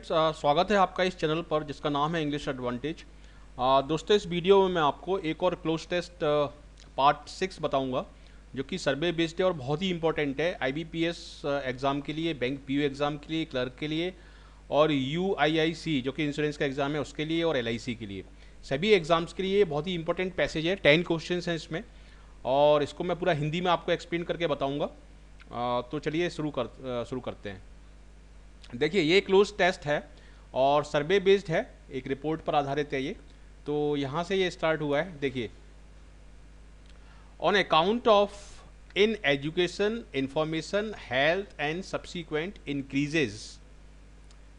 Friends, स्वागत है आपका इस चैनल पर जिसका नाम है इंग्लिश एडवांटेज। दोस्तों, इस वीडियो में मैं आपको एक और क्लोज टेस्ट पार्ट 6 बताऊंगा जो कि सर्वे बेस्ड है और बहुत ही इंपॉर्टेंट है आईबीपीएस एग्ज़ाम के लिए, बैंक पीओ एग्ज़ाम के लिए, क्लर्क के लिए और यूआईआईसी जो कि इंश्योरेंस का एग्ज़ाम है उसके लिए और एलआईसी के लिए। सभी एग्ज़ाम्स के लिए बहुत ही इंपॉर्टेंट पैसेज है। 10 क्वेश्चन हैं इसमें और इसको मैं पूरा हिंदी में आपको एक्सप्लेन करके बताऊँगा। तो चलिए शुरू करते हैं। देखिए, ये क्लोज टेस्ट है और सर्वे बेस्ड है, एक रिपोर्ट पर आधारित है ये। तो यहाँ से ये स्टार्ट हुआ है। देखिए, on account of in education information health and subsequent increases.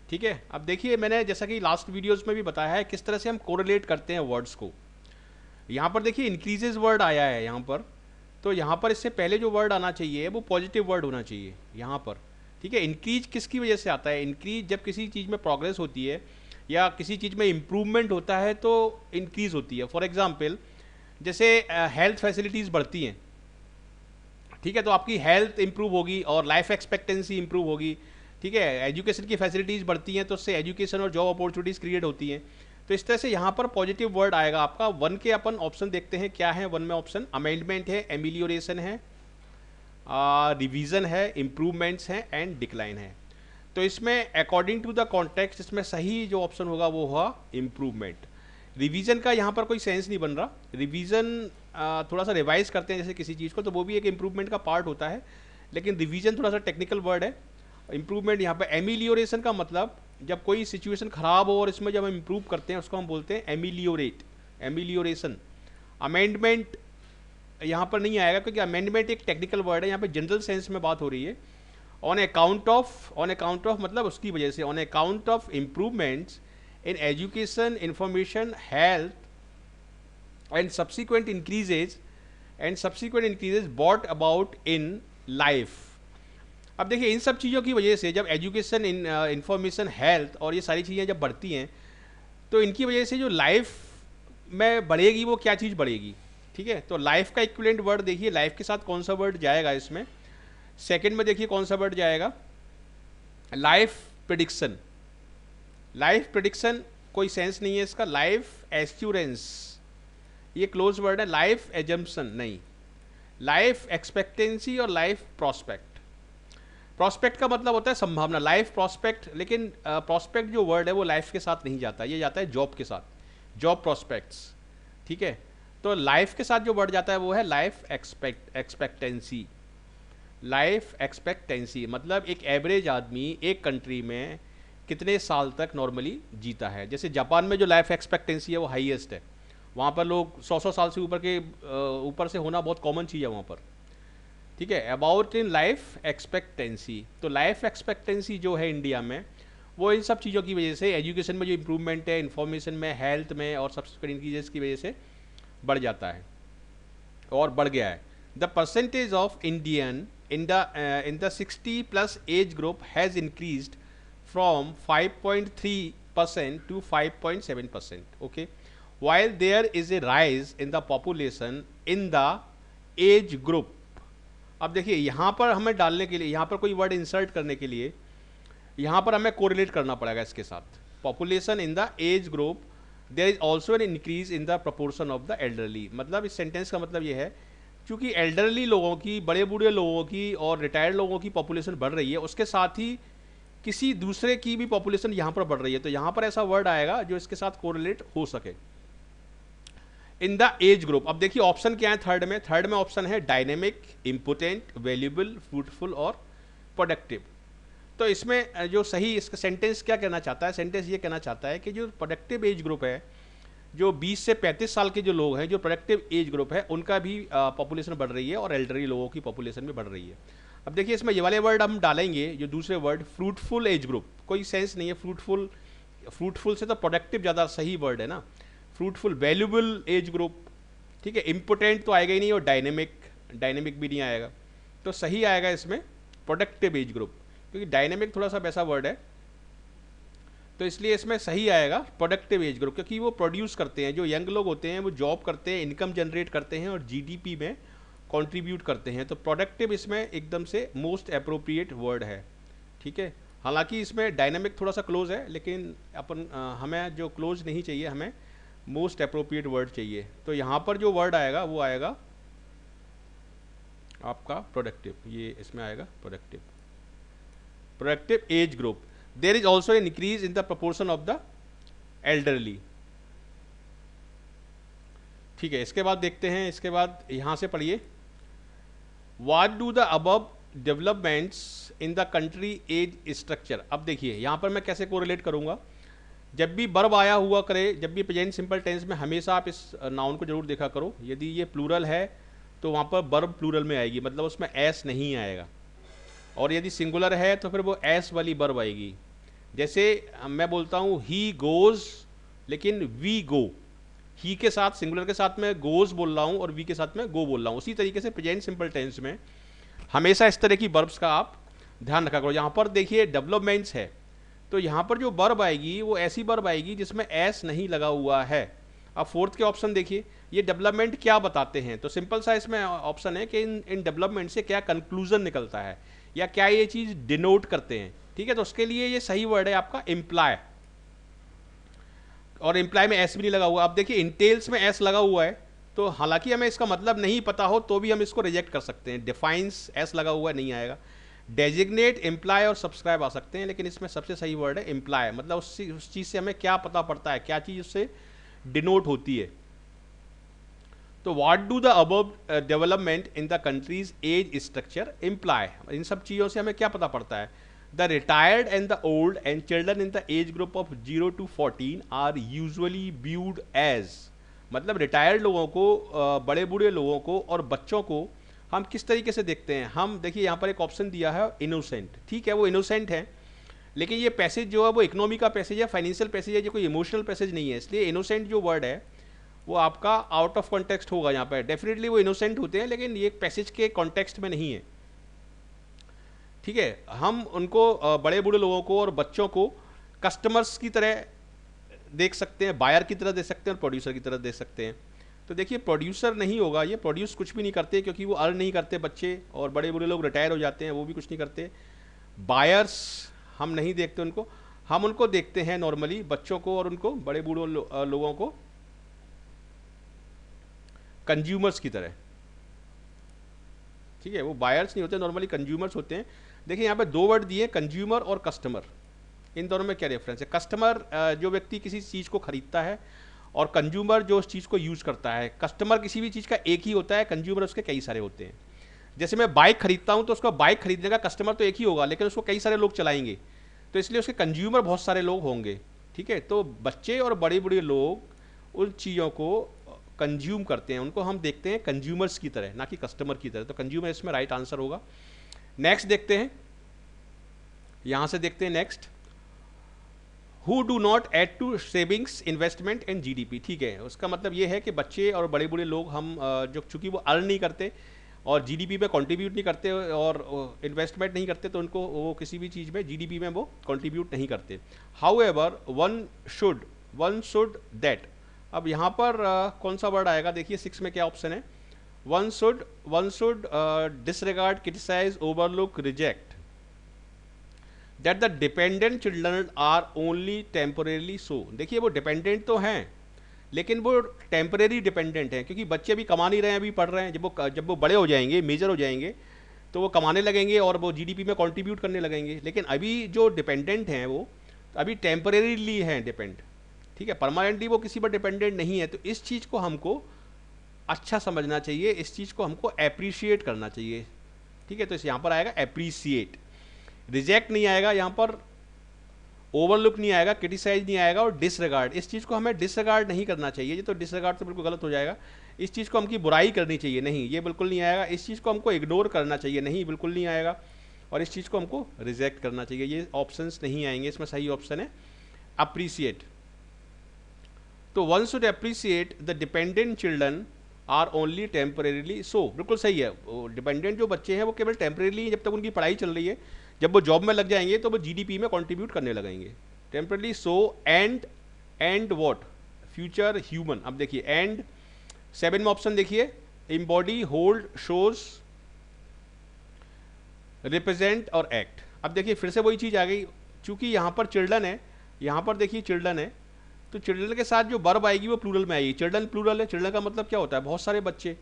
ठीक है, अब देखिए, मैंने जैसा कि लास्ट वीडियोस में भी बताया है किस तरह से हम कोरिलेट करते हैं वर्ड्स को। यहाँ पर देखिए इंक्रीजेज वर्ड आया है यहाँ पर, तो यहाँ पर इससे पहले जो वर्ड आना चाहिए वो पॉजिटिव वर्ड होना चाहिए यहाँ पर। ठीक है, इंक्रीज किसकी वजह से आता है? इंक्रीज जब किसी चीज़ में प्रोग्रेस होती है या किसी चीज़ में इम्प्रूवमेंट होता है तो इंक्रीज होती है। फॉर एग्जांपल, जैसे हेल्थ फैसिलिटीज़ बढ़ती हैं, ठीक है, तो आपकी हेल्थ इंप्रूव होगी और लाइफ एक्सपेक्टेंसी इंप्रूव होगी। ठीक है, एजुकेशन की फैसिलिटीज़ बढ़ती हैं तो उससे एजुकेशन और जॉब अपॉर्चुनिटीज़ क्रिएट होती हैं। तो इस तरह से यहाँ पर पॉजिटिव वर्ड आएगा आपका। वन के अपन ऑप्शन देखते हैं क्या है। वन में ऑप्शन अमेंडमेंट है, एमिलियोरेशन है, रिवीजन है, इम्प्रूवमेंट्स हैं एंड डिक्लाइन है। तो इसमें अकॉर्डिंग टू द कॉन्टेक्स्ट इसमें सही जो ऑप्शन होगा वो हुआ इम्प्रूवमेंट। रिवीजन का यहाँ पर कोई सेंस नहीं बन रहा। रिवीजन थोड़ा सा रिवाइज करते हैं जैसे किसी चीज़ को, तो वो भी एक इम्प्रूवमेंट का पार्ट होता है, लेकिन रिवीजन थोड़ा सा टेक्निकल वर्ड है। इम्प्रूवमेंट यहाँ पर एमिलियोरेशन का मतलब जब कोई सिचुएशन खराब हो और इसमें जब हम इम्प्रूव करते हैं उसको हम बोलते हैं एमिलियोरेट, एमिलियोरेशन। अमेंडमेंट यहाँ पर नहीं आएगा क्योंकि अमेंडमेंट एक टेक्निकल वर्ड है, यहाँ पे जनरल सेंस में बात हो रही है। ऑन अकाउंट ऑफ मतलब उसकी वजह से, on account of improvements in education information health and subsequent increases brought about in life. अब देखिए, इन सब चीज़ों की वजह से जब एजुकेशन इंफॉर्मेशन हेल्थ और ये सारी चीज़ें जब बढ़ती हैं तो इनकी वजह से जो लाइफ में बढ़ेगी वो क्या चीज़ बढ़ेगी। ठीक है, तो लाइफ का इक्विवेलेंट वर्ड देखिए, लाइफ के साथ कौन सा वर्ड जाएगा इसमें। सेकंड में देखिए कौन सा वर्ड जाएगा, लाइफ प्रेडिक्शन। लाइफ प्रेडिक्शन कोई सेंस नहीं है इसका। लाइफ एश्योरेंस ये क्लोज वर्ड है। लाइफ एजम्पशन नहीं। लाइफ एक्सपेक्टेंसी और लाइफ प्रोस्पेक्ट। प्रोस्पेक्ट का मतलब होता है संभावना, लाइफ प्रोस्पेक्ट, लेकिन प्रोस्पेक्ट जो वर्ड है वो लाइफ के साथ नहीं जाता, ये जाता है जॉब के साथ, जॉब प्रोस्पेक्ट्स। ठीक है, तो लाइफ के साथ जो वर्ड जाता है वो है लाइफ एक्सपेक्टेंसी। लाइफ एक्सपेक्टेंसी मतलब एक एवरेज आदमी एक कंट्री में कितने साल तक नॉर्मली जीता है। जैसे जापान में जो लाइफ एक्सपेक्टेंसी है वो हाईएस्ट है, वहाँ पर लोग 100 साल से ऊपर से होना बहुत कॉमन चीज़ है वहाँ पर। ठीक है, अबाउट इन लाइफ एक्सपेक्टेंसी। तो लाइफ एक्सपेक्टेंसी जो है इंडिया में वो इन सब चीज़ों की वजह से, एजुकेशन में जो इम्प्रूवमेंट है, इन्फॉर्मेशन में, हेल्थ में और सब्सिक्वेंट इंक्रीजेस की वजह से बढ़ जाता है और बढ़ गया है। The percentage of Indian in the 60+ age group has increased from 5.3% to 5.7%। Okay, while there is a rise in the population in the age group। अब देखिए, यहाँ पर हमें डालने के लिए, यहाँ पर कोई वर्ड इंसर्ट करने के लिए यहाँ पर हमें कोरिलेट करना पड़ेगा इसके साथ। Population in the age group there is also an increase in the proportion of the elderly. मतलब इस सेंटेंस का मतलब ये है, क्योंकि एल्डरली लोगों की, बड़े बूढ़े लोगों की और रिटायर्ड लोगों की पॉपुलेशन बढ़ रही है, उसके साथ ही किसी दूसरे की भी पॉपुलेशन यहाँ पर बढ़ रही है, तो यहाँ पर ऐसा वर्ड आएगा जो इसके साथ कोरिलेट हो सके। इन द एज ग्रुप। अब देखिए ऑप्शन क्या है थर्ड में। थर्ड में ऑप्शन है डायनेमिक, इम्पोर्टेंट, वैल्यूएबल, फ्रूटफुल और प्रोडक्टिव। तो इसमें जो सही इसका सेंटेंस क्या कहना चाहता है, सेंटेंस ये कहना चाहता है कि जो प्रोडक्टिव एज ग्रुप है, जो 20 से 35 साल के जो लोग हैं, जो प्रोडक्टिव एज ग्रुप है, उनका भी पॉपुलेशन बढ़ रही है और एल्डरली लोगों की पॉपुलेशन भी बढ़ रही है। अब देखिए, इसमें ये वाले वर्ड हम डालेंगे, जो दूसरे वर्ड फ्रूटफुल एज ग्रुप, कोई सेंस नहीं है। फ्रूटफुल से तो प्रोडक्टिव ज़्यादा सही वर्ड है ना। फ्रूटफुल, वैल्यूएबल एज ग्रुप, ठीक है, इम्पोर्टेंट तो आएगा ही नहीं और डायनेमिक भी नहीं आएगा। तो सही आएगा इसमें प्रोडक्टिव एज ग्रुप, क्योंकि डायनेमिक थोड़ा सा वैसा वर्ड है, तो इसलिए इसमें सही आएगा प्रोडक्टिव एज ग्रुप, क्योंकि वो प्रोड्यूस करते हैं, जो यंग लोग होते हैं वो जॉब करते हैं, इनकम जनरेट करते हैं और जीडीपी में कंट्रीब्यूट करते हैं। तो प्रोडक्टिव इसमें एकदम से मोस्ट अप्रोप्रिएट वर्ड है। ठीक है, हालांकि इसमें डायनामिक थोड़ा सा क्लोज है, लेकिन अपन हमें जो क्लोज नहीं चाहिए, हमें मोस्ट अप्रोप्रिएट वर्ड चाहिए। तो यहाँ पर जो वर्ड आएगा वो आएगा आपका प्रोडक्टिव, ये इसमें आएगा productive. Productive age group, there is also an increase in the proportion of the elderly. ठीक है, इसके बाद देखते हैं, इसके बाद यहाँ से पढ़िए, what do the above developments in the country age structure. अब देखिए यहाँ पर मैं कैसे कोरिलेट करूँगा, जब भी वर्ब आया हुआ करे, जब भी प्रेजेंट सिंपल टेंस में, हमेशा आप इस नाउन को जरूर देखा करो, यदि ये प्लूरल है तो वहाँ पर वर्ब प्लूरल में आएगी, मतलब उसमें एस नहीं आएगा, और यदि सिंगुलर है तो फिर वो एस वाली वर्ब आएगी। जैसे मैं बोलता हूँ ही गोज, लेकिन वी गो, ही के साथ सिंगुलर के साथ में गोज बोल रहा हूँ और वी के साथ में गो बोल रहा हूँ। उसी तरीके से प्रेजेंट सिंपल टेंस में हमेशा इस तरह की वर्ब्स का आप ध्यान रखा करो। यहाँ पर देखिए डेवलपमेंट्स है, तो यहाँ पर जो वर्ब आएगी वो ऐसी वर्ब आएगी जिसमें एस नहीं लगा हुआ है। अब फोर्थ के ऑप्शन देखिए, ये डेवलपमेंट क्या बताते हैं, तो सिंपल सा इसमें ऑप्शन है कि इन डेवलपमेंट से क्या कंक्लूजन निकलता है, या क्या ये चीज़ डिनोट करते हैं। ठीक है, तो उसके लिए ये सही वर्ड है आपका इम्प्लाई, और इम्प्लाई में एस भी नहीं लगा हुआ। अब देखिए इंटेल्स में एस लगा हुआ है, तो हालांकि हमें इसका मतलब नहीं पता हो तो भी हम इसको रिजेक्ट कर सकते हैं। डिफाइंस एस लगा हुआ है, नहीं आएगा। डेजिग्नेट, इम्प्लाई और सब्सक्राइब आ सकते हैं, लेकिन इसमें सबसे सही वर्ड है इम्प्लाई, मतलब उस चीज़ से हमें क्या पता पड़ता है, क्या चीज़ उससे डिनोट होती है। तो what do the above development in the countries age structure imply, इन सब चीज़ों से हमें क्या पता पड़ता है। The retired and the old and children in the age group of 0 to 14 are usually viewed as, मतलब रिटायर्ड लोगों को, बड़े बूढ़े लोगों को और बच्चों को हम किस तरीके से देखते हैं। हम देखिए यहाँ पर एक ऑप्शन दिया है इनोसेंट, ठीक है वो इनोसेंट है, लेकिन ये पैसेज जो है वो इकोनॉमी का पैसेज है, फाइनेंशियल पैसेज है, जो कोई इमोशनल पैसेज नहीं है, इसलिए इनोसेंट जो वर्ड है वो आपका आउट ऑफ कॉन्टेक्स्ट होगा। यहाँ पर डेफिनेटली वो इनोसेंट होते हैं, लेकिन ये पैसेज के कॉन्टेक्स्ट में नहीं है। ठीक है, हम उनको, बड़े बूढ़े लोगों को और बच्चों को कस्टमर्स की तरह देख सकते हैं, बायर की तरह देख सकते हैं और प्रोड्यूसर की तरह देख सकते हैं। तो देखिए प्रोड्यूसर नहीं होगा, ये प्रोड्यूस कुछ भी नहीं करते, क्योंकि वो अर्न नहीं करते, बच्चे और बड़े बूढ़े लोग रिटायर हो जाते हैं, वो भी कुछ नहीं करते। बायर्स हम नहीं देखते उनको, हम उनको देखते हैं नॉर्मली बच्चों को और उनको बड़े बूढ़े लोगों को कंज्यूमर्स की तरह। ठीक है, वो बायर्स नहीं होते, नॉर्मली कंज्यूमर्स होते हैं। देखिए यहाँ पे दो वर्ड दिए, कंज्यूमर और कस्टमर, इन दोनों में क्या डिफरेंस है। कस्टमर जो व्यक्ति किसी चीज़ को खरीदता है, और कंज्यूमर जो उस चीज़ को यूज़ करता है। कस्टमर किसी भी चीज़ का एक ही होता है, कंज्यूमर उसके कई सारे होते हैं। जैसे मैं बाइक खरीदता हूँ तो उसका बाइक खरीदने का कस्टमर तो एक ही होगा, लेकिन उसको कई सारे लोग चलाएंगे, तो इसलिए उसके कंज्यूमर बहुत सारे लोग होंगे। ठीक है, तो बच्चे और बड़े बूढ़े लोग उन चीज़ों को कंज्यूम करते हैं, उनको हम देखते हैं कंज्यूमर्स की तरह, ना कि कस्टमर की तरह। तो कंज्यूमर इसमें राइट आंसर होगा। नेक्स्ट देखते हैं, यहाँ से देखते हैं next, who do not add to savings investment and GDP. ठीक है, उसका मतलब ये है कि बच्चे और बड़े बूढ़े लोग हम जो चूंकि वो अर्न नहीं करते और जीडीपी में कंट्रीब्यूट नहीं करते और इन्वेस्टमेंट नहीं करते, तो उनको वो किसी भी चीज़ में जीडीपी में वो कंट्रीब्यूट नहीं करते। How ever one should that. अब यहाँ पर कौन सा वर्ड आएगा, देखिए 6 में क्या ऑप्शन है। One should disregard, criticise, overlook, reject that the dependent children are only temporarily so. देखिए वो डिपेंडेंट तो हैं, लेकिन वो टेम्परेरी डिपेंडेंट हैं, क्योंकि बच्चे अभी कमा नहीं रहे हैं, अभी पढ़ रहे हैं। जब वो बड़े हो जाएंगे, मेजर हो जाएंगे, तो वो कमाने लगेंगे और वो जीडीपी में कंट्रीब्यूट करने लगेंगे। लेकिन अभी जो डिपेंडेंट हैं वो अभी टेम्परेरीली हैं डिपेंड। ठीक है, परमानेंटली वो किसी पर डिपेंडेंट नहीं है। तो इस चीज़ को हमको अच्छा समझना चाहिए, इस चीज़ को हमको एप्रिशिएट करना चाहिए। ठीक है, तो इस यहाँ पर आएगा एप्रिसिएट, रिजेक्ट नहीं आएगा यहाँ पर, ओवरलुक नहीं आएगा, क्रिटिसाइज नहीं आएगा, और डिसरिगार्ड, इस चीज़ को हमें डिसरिगार्ड नहीं करना चाहिए। ये तो डिसरिगार्ड तो बिल्कुल गलत हो जाएगा। इस चीज़ को हमकी बुराई करनी चाहिए, नहीं, ये बिल्कुल नहीं आएगा। इस चीज़ को हमको इग्नोर करना चाहिए, नहीं, बिल्कुल नहीं आएगा। और इस चीज़ को हमको रिजेक्ट करना चाहिए, ये ऑप्शंस नहीं आएंगे। इसमें सही ऑप्शन है अप्रिसिएट। तो one should appreciate the dependent children are only temporarily so, बिल्कुल सही है। डिपेंडेंट जो बच्चे हैं वो केवल टेम्परेरीली, जब तक उनकी पढ़ाई चल रही है, जब वो जॉब में लग जाएंगे तो वो जीडीपी में कंट्रीब्यूट करने लगेंगे। Temporary so and what, future human. अब देखिए एंड 7 में ऑप्शन देखिए, एम्बॉडी, होल्ड, शोज, रिप्रेजेंट और एक्ट। अब देखिए फिर से वही चीज़ आ गई, चूंकि यहाँ पर चिल्ड्रन है, यहाँ पर देखिए चिल्ड्रन है, तो चिल्ड्रन के साथ जो वर्ब आएगी वो प्लूरल में आएगी। चिल्ड्रन प्लूरल है, चिल्ड्रन का मतलब क्या होता है, बहुत सारे बच्चे।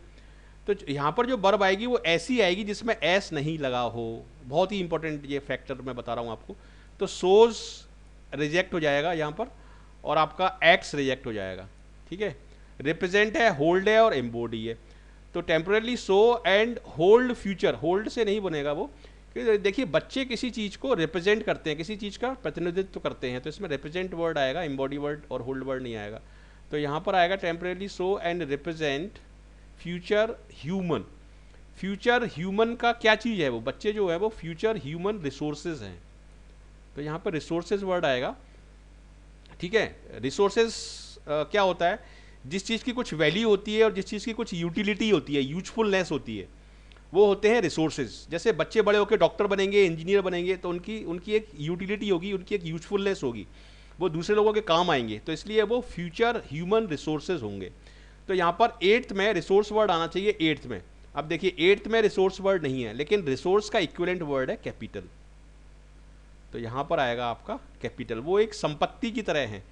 तो यहाँ पर जो वर्ब आएगी वो ऐसी आएगी जिसमें एस नहीं लगा हो। बहुत ही इंपॉर्टेंट ये फैक्टर मैं बता रहा हूँ आपको। तो सोज रिजेक्ट हो जाएगा यहाँ पर, और आपका एक्स रिजेक्ट हो जाएगा, ठीक है। रिप्रेजेंट है, होल्ड है और एम्बॉडी है। तो temporary so and hold future, hold से नहीं बनेगा वो, क्योंकि देखिए बच्चे किसी चीज़ को रिप्रेजेंट करते हैं, किसी चीज़ का प्रतिनिधित्व करते हैं, तो इसमें रिप्रेजेंट वर्ड आएगा, एम्बॉडी वर्ड और होल्ड वर्ड नहीं आएगा। तो यहाँ पर आएगा temporary so and represent future human. Future human का क्या चीज़ है, वो बच्चे जो है वो फ्यूचर ह्यूमन रिसोर्सेज हैं। तो यहाँ पर रिसोर्सेज वर्ड आएगा, ठीक है। रिसोर्सेज क्या होता है, जिस चीज़ की कुछ वैल्यू होती है और जिस चीज़ की कुछ यूटिलिटी होती है, यूजफुलनेस होती है, वो होते हैं रिसोर्सेज। जैसे बच्चे बड़े होकर डॉक्टर बनेंगे, इंजीनियर बनेंगे, तो उनकी एक यूटिलिटी होगी, उनकी एक यूजफुलनेस होगी, वो दूसरे लोगों के काम आएंगे, तो इसलिए वो फ्यूचर ह्यूमन रिसोर्सेज होंगे। तो यहाँ पर 8th में रिसोर्स वर्ड आना चाहिए, 8th में। अब देखिए 8th में रिसोर्स वर्ड नहीं है, लेकिन रिसोर्स का इक्विवेलेंट वर्ड है कैपिटल। तो यहाँ पर आएगा आपका कैपिटल, वो एक संपत्ति की तरह है।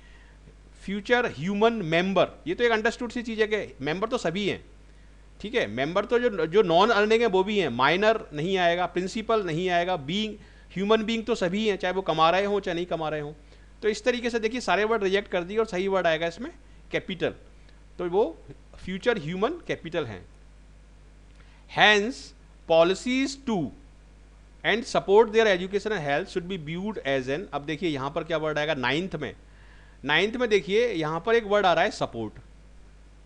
फ्यूचर ह्यूमन मेंबर, ये तो एक अंडरस्टूड सी चीज़ है कि मेंबर तो सभी हैं, ठीक है। मेंबर तो जो नॉन अर्निंग है वो भी हैं, माइनर नहीं आएगा, प्रिंसिपल नहीं आएगा, बीइंग ह्यूमन बीइंग तो सभी हैं, चाहे वो कमा रहे हों चाहे नहीं कमा रहे हों। तो इस तरीके से देखिए सारे वर्ड रिजेक्ट कर दिए और सही वर्ड आएगा इसमें कैपिटल, तो वो फ्यूचर ह्यूमन कैपिटल हैं। Hence policies to and support their education and health should be viewed as an. अब देखिए यहाँ पर क्या वर्ड आएगा 9th में, 9th में देखिए यहाँ पर एक वर्ड आ रहा है सपोर्ट,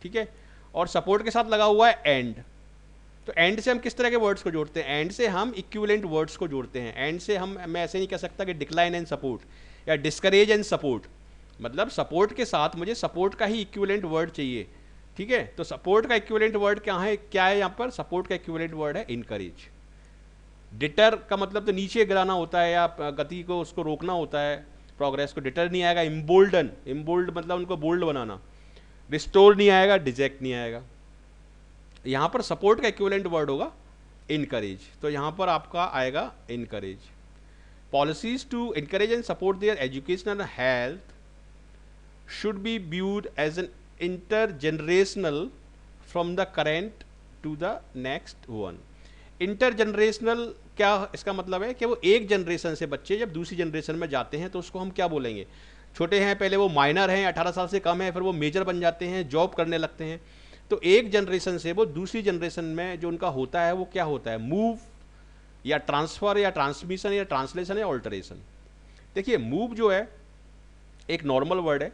ठीक है, और सपोर्ट के साथ लगा हुआ है एंड। तो एंड से हम किस तरह के वर्ड्स को जोड़ते हैं, एंड से हम इक्विवेलेंट वर्ड्स को जोड़ते हैं। एंड से मैं ऐसे नहीं कह सकता कि डिक्लाइन एंड सपोर्ट या डिस्करेज एंड सपोर्ट, मतलब सपोर्ट के साथ मुझे सपोर्ट का ही इक्विवेलेंट वर्ड चाहिए, ठीक है। तो सपोर्ट का इक्विवेलेंट वर्ड क्या है यहाँ पर, सपोर्ट का इक्विवेलेंट वर्ड है इनकरेज। डिटर का मतलब तो नीचे गिराना होता है या गति को उसको रोकना होता है, प्रोग्रेस को। डिटर नहीं आएगा, इम्बोल्डन, इम्बोल्ड मतलब उनको बोल्ड बनाना। रिस्टोर नहीं आएगा, डिजेक्ट नहीं आएगा। यहाँ पर सपोर्ट का इक्विवेलेंट वर्ड होगा इनकरेज, तो यहाँ पर आपका आएगा encourage. Policies to encourage and support their educational health should be viewed as an intergenerational from the current to the next one. Intergenerational क्या इसका मतलब है कि वो एक जनरेशन से बच्चे जब दूसरी जनरेशन में जाते हैं तो उसको हम क्या बोलेंगे, छोटे हैं पहले वो माइनर हैं, 18 साल से कम है, फिर वो मेजर बन जाते हैं, जॉब करने लगते हैं। तो एक जनरेशन से वो दूसरी जनरेशन में जो उनका होता है वो क्या होता है, मूव या ट्रांसफ़र या ट्रांसमिशन या ट्रांसलेशन या ऑल्टरेशन। देखिए मूव जो है एक नॉर्मल वर्ड है,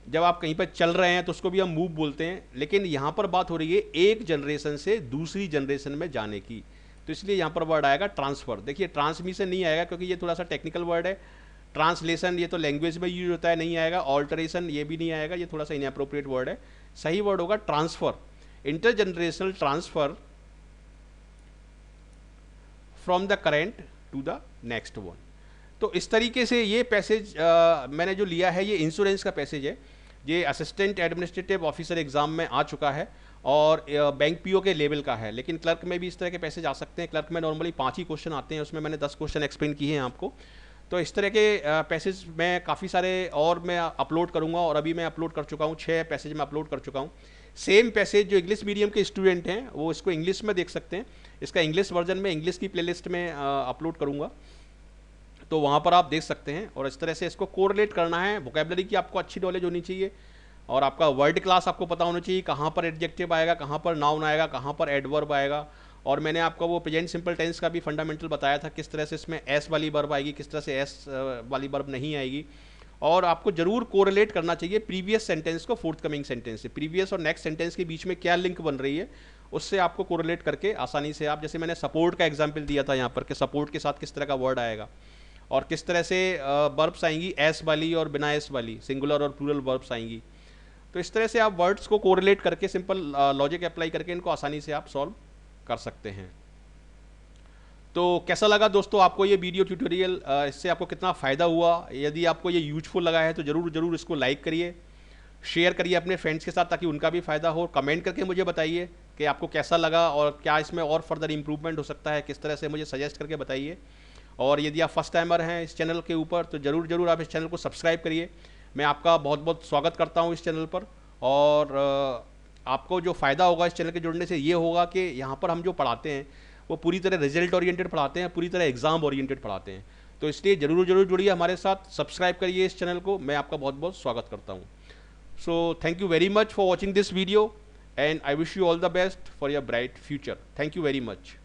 जब आप कहीं पर चल रहे हैं तो उसको भी हम मूव बोलते हैं, लेकिन यहाँ पर बात हो रही है एक जनरेशन से दूसरी जनरेशन में जाने की, तो इसलिए यहाँ पर वर्ड आएगा ट्रांसफ़र। देखिए ट्रांसमिशन नहीं आएगा क्योंकि ये थोड़ा सा टेक्निकल वर्ड है। ट्रांसलेशन ये तो लैंग्वेज में यूज होता है, नहीं आएगा। ऑल्टरेशन ये भी नहीं आएगा, ये थोड़ा सा इनएप्रोप्रिएट वर्ड है। सही वर्ड होगा transfer, intergenerational transfer from the current to the next one. तो इस तरीके से ये पैसेज मैंने जो लिया है ये इंश्योरेंस का पैसेज है, ये असिस्टेंट एडमिनिस्ट्रेटिव ऑफिसर एग्जाम में आ चुका है और बैंक पीओ के लेवल का है, लेकिन क्लर्क में भी इस तरह के पैसेज आ सकते हैं। क्लर्क में नॉर्मली 5 ही क्वेश्चन आते हैं, उसमें मैंने 10 क्वेश्चन एक्सप्लेन किए हैं आपको। तो इस तरह के पैसेज मैं काफ़ी सारे और मैं अपलोड करूँगा, और अभी मैं अपलोड कर चुका हूँ, 6 पैसेज मैं अपलोड कर चुका हूँ। सेम पैसेज जो इंग्लिश मीडियम के स्टूडेंट हैं वो इसको इंग्लिश में देख सकते हैं, इसका इंग्लिश वर्जन में इंग्लिश की प्लेलिस्ट में अपलोड करूँगा, तो वहाँ पर आप देख सकते हैं। और इस तरह से इसको कोरिलेट करना है, वोकेबलरी की आपको अच्छी नॉलेज होनी चाहिए, और आपका वर्ड क्लास आपको पता होना चाहिए, कहाँ पर एडजेक्टिव आएगा, कहाँ पर नाउन आएगा, कहाँ पर एडवर्ब आएगा। और मैंने आपको वो प्रेजेंट सिंपल टेंस का भी फंडामेंटल बताया था, किस तरह से इसमें एस वाली वर्ब आएगी, किस तरह से एस वाली वर्ब नहीं आएगी। और आपको जरूर कोरिलेट करना चाहिए प्रीवियस सेंटेंस को फोर्थ कमिंग सेंटेंस से, प्रीवियस और नेक्स्ट सेंटेंस के बीच में क्या लिंक बन रही है, उससे आपको कोरिलेट करके आसानी से आप, जैसे मैंने सपोर्ट का एग्जाम्पल दिया था यहाँ पर कि सपोर्ट के साथ किस तरह का वर्ड आएगा और किस तरह से वर्ब्स आएंगी, एस वाली और बिना एस वाली, सिंगुलर और प्लूरल वर्ब्स आएंगी। तो इस तरह से आप वर्ड्स को कोरिलेट करके सिंपल लॉजिक अप्लाई करके इनको आसानी से आप सॉल्व कर सकते हैं। तो कैसा लगा दोस्तों आपको ये वीडियो ट्यूटोरियल, इससे आपको कितना फ़ायदा हुआ? यदि आपको ये यूजफुल लगा है तो ज़रूर इसको लाइक करिए, शेयर करिए अपने फ्रेंड्स के साथ ताकि उनका भी फ़ायदा हो। कमेंट करके मुझे बताइए कि आपको कैसा लगा और क्या इसमें और फर्दर इम्प्रूवमेंट हो सकता है, किस तरह से मुझे सजेस्ट करके बताइए। और यदि आप फर्स्ट टाइमर हैं इस चैनल के ऊपर तो ज़रूर आप इस चैनल को सब्सक्राइब करिए। मैं आपका बहुत स्वागत करता हूँ इस चैनल पर। और आपको जो फ़ायदा होगा इस चैनल के जुड़ने से ये होगा कि यहाँ पर हम जो पढ़ाते हैं वो पूरी तरह रिजल्ट ओरिएंटेड पढ़ाते हैं, पूरी तरह एग्ज़ाम ओरिएंटेड पढ़ाते हैं। तो इसलिए ज़रूर जुड़िए हमारे साथ, सब्सक्राइब करिए इस चैनल को। मैं आपका बहुत स्वागत करता हूँ। So thank you very much for watching this video, and I wish you all the best for your bright future. Thank you very much.